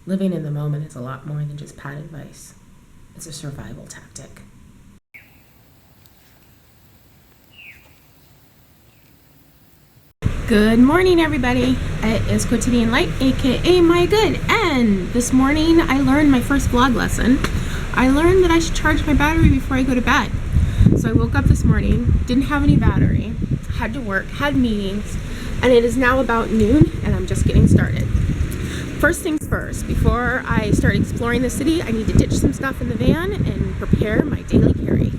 living in the moment is a lot more than just bad advice. It's a survival tactic. Good morning, everybody. It is Quotidian Light, aka My Good, and this morning I learned my first vlog lesson. I learned that I should charge my battery before I go to bed. So I woke up this morning, didn't have any battery, had to work, had meetings, and it is now about noon and I'm just getting started. First things first, before I start exploring the city, I need to ditch some stuff in the van and prepare my daily carry.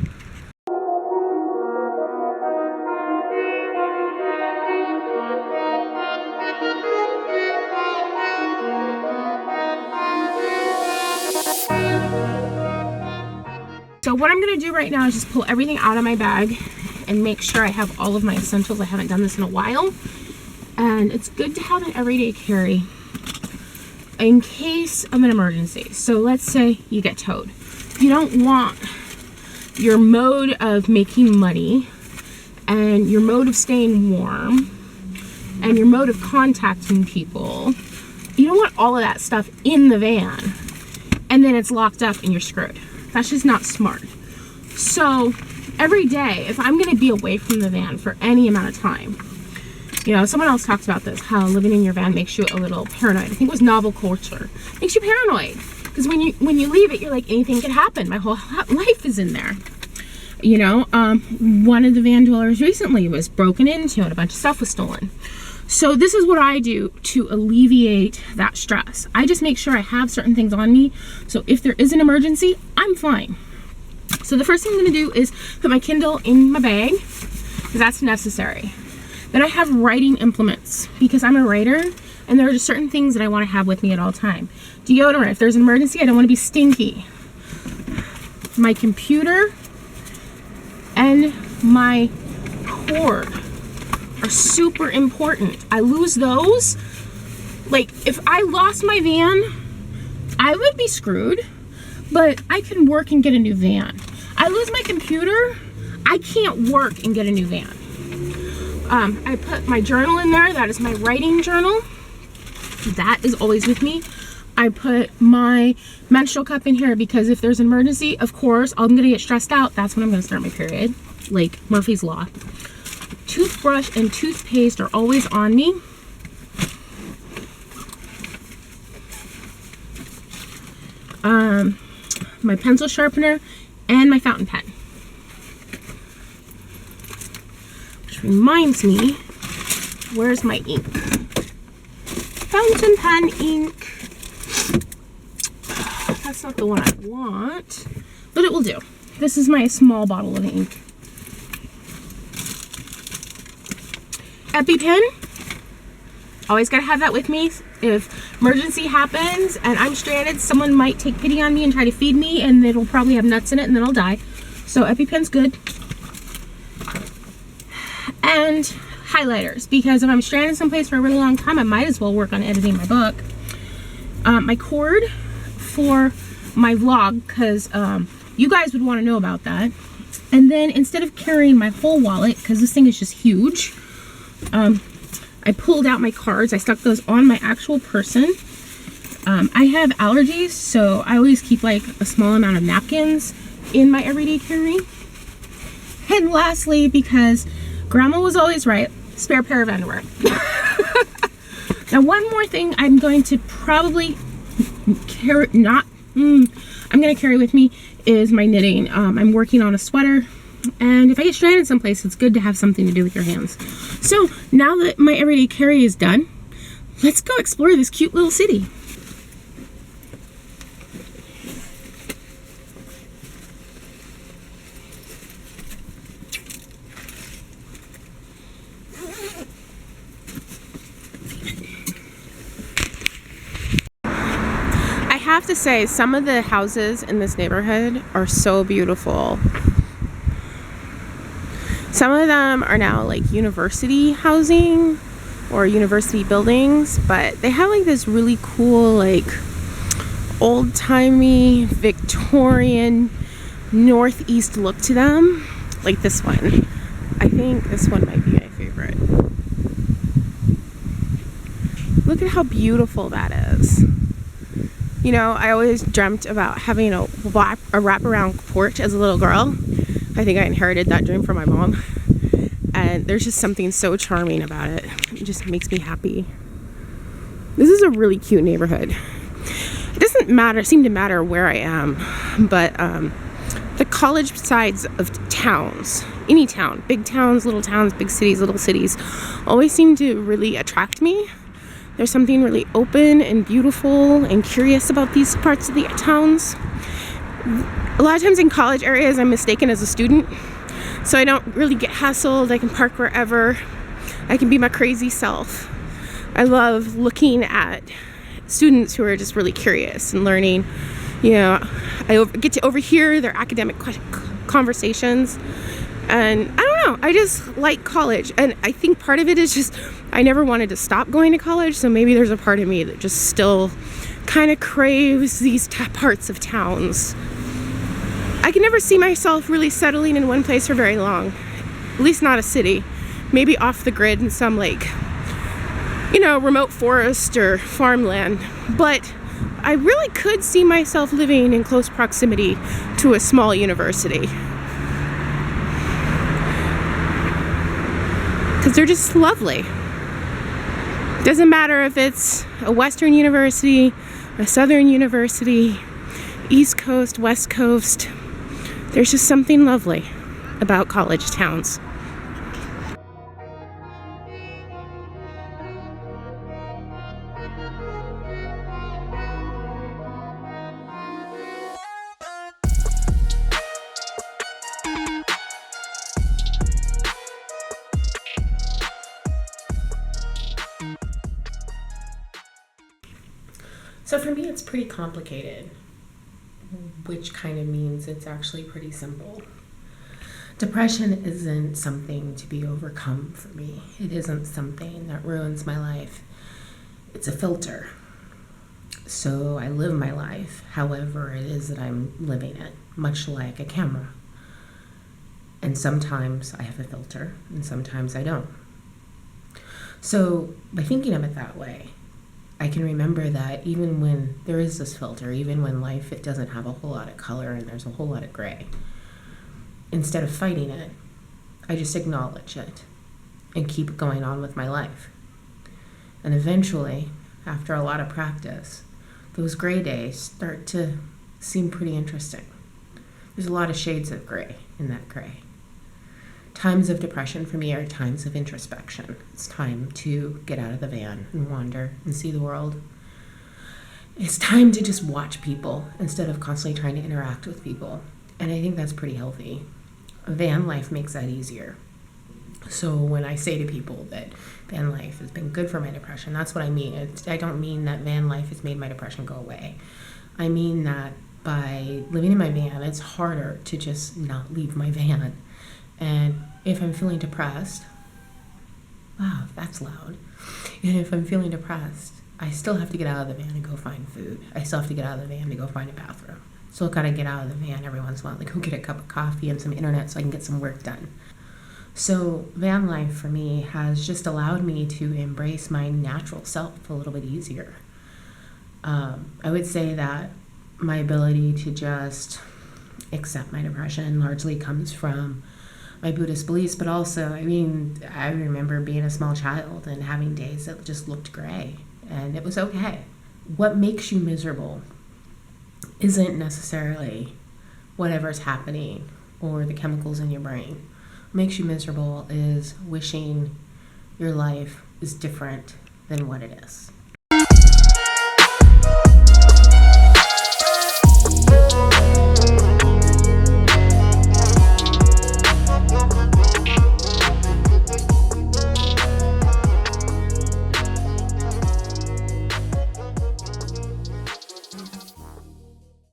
So what I'm going to do right now is just pull everything out of my bag and make sure I have all of my essentials. I haven't done this in a while. And it's good to have an everyday carry in case of an emergency. So let's say you get towed. You don't want your mode of making money and your mode of staying warm and your mode of contacting people. You don't want all of that stuff in the van and then it's locked up and you're screwed. That's just not smart. So every day, if I'm going to be away from the van for any amount of time, you know, someone else talks about this, how living in your van makes you a little paranoid. I think it was Novel Culture. Makes you paranoid because when you leave it, you're like, anything could happen. My whole life is in there. You know, one of the van dwellers recently was broken into and a bunch of stuff was stolen. So this is what I do to alleviate that stress. I just make sure I have certain things on me. So if there is an emergency, I'm fine. So the first thing I'm gonna do is put my Kindle in my bag, because that's necessary. Then I have writing implements, because I'm a writer, and there are just certain things that I wanna have with me at all time. Deodorant, if there's an emergency, I don't wanna be stinky. My computer and my cord are super important. I lose those. Like, if I lost my van, I would be screwed, but I can work and get a new van. I lose my computer, I can't work and get a new van. I put my journal in there. That is my writing journal. That is always with me. I put my menstrual cup in here because if there's an emergency, of course, I'm gonna get stressed out. That's when I'm gonna start my period, like Murphy's Law. Toothbrush and toothpaste are always on me. My pencil sharpener and my fountain pen. Which reminds me, where's my ink? Fountain pen ink. That's not the one I want, but it will do. This is my small bottle of ink. EpiPen, always gotta have that with me. If emergency happens and I'm stranded, someone might take pity on me and try to feed me and it'll probably have nuts in it and then I'll die. So EpiPen's good. And highlighters, because if I'm stranded someplace for a really long time, I might as well work on editing my book. My cord for my vlog, because you guys would want to know about that. And then instead of carrying my whole wallet, because this thing is just huge, I pulled out my cards. I stuck those on my actual person. I have allergies, so I always keep like a small amount of napkins in my everyday carry. And lastly, because Grandma was always right, spare pair of underwear. Now, one more thing I'm going to probably carry, I'm going to carry with me is my knitting. I'm working on a sweater. And if I get stranded someplace, it's good to have something to do with your hands. So now that my everyday carry is done, let's go explore this cute little city. I have to say, some of the houses in this neighborhood are so beautiful. Some of them are now like university housing or university buildings, but they have like this really cool, like old-timey Victorian northeast look to them. Like this one. I think this one might be my favorite. Look at how beautiful that is. You know, I always dreamt about having a wraparound porch as a little girl. I think I inherited that dream from my mom. And there's just something so charming about it. It just makes me happy. This is a really cute neighborhood. It doesn't seem to matter where I am, but the college sides of towns, any town, big towns, big cities, little cities, always seem to really attract me. There's something really open and beautiful and curious about these parts of the towns. A lot of times in college areas, I'm mistaken as a student, so I don't really get hassled. I can park wherever. I can be my crazy self. I love looking at students who are just really curious and learning. You know, I get to overhear their academic conversations. And I don't know, I just like college. And I think part of it is just I never wanted to stop going to college. So maybe there's a part of me that just still kind of craves these parts of towns. I can never see myself really settling in one place for very long. At least not a city. Maybe off the grid in some remote forest or farmland. But I really could see myself living in close proximity to a small university. Because they're just lovely. Doesn't matter if it's a Western university, a Southern university, East Coast, West Coast. There's just something lovely about college towns. So for me, it's pretty complicated, which kind of means it's actually pretty simple. Depression isn't something to be overcome for me. It isn't something that ruins my life. It's a filter. So I live my life however it is that I'm living it, much like a camera. And sometimes I have a filter, and sometimes I don't. So by thinking of it that way, I can remember that even when there is this filter, even when life, it doesn't have a whole lot of color and there's a whole lot of gray, instead of fighting it, I just acknowledge it and keep going on with my life. And eventually, after a lot of practice, those gray days start to seem pretty interesting. There's a lot of shades of gray in that gray. Times of depression for me are times of introspection. It's time to get out of the van and wander and see the world. It's time to just watch people instead of constantly trying to interact with people. And I think that's pretty healthy. Van life makes that easier. So when I say to people that van life has been good for my depression, that's what I mean. I don't mean that van life has made my depression go away. I mean that by living in my van, it's harder to just not leave my van. And if I'm feeling depressed, wow, that's loud. And if I'm feeling depressed, I still have to get out of the van and go find food. I still have to get out of the van to go find a bathroom. Still gotta get out of the van every once in a while, like go get a cup of coffee and some internet so I can get some work done. So van life for me has just allowed me to embrace my natural self a little bit easier. I would say that my ability to just accept my depression largely comes from my Buddhist beliefs, but also, I remember being a small child and having days that just looked gray, and it was okay. What makes you miserable isn't necessarily whatever's happening or the chemicals in your brain. What makes you miserable is wishing your life is different than what it is.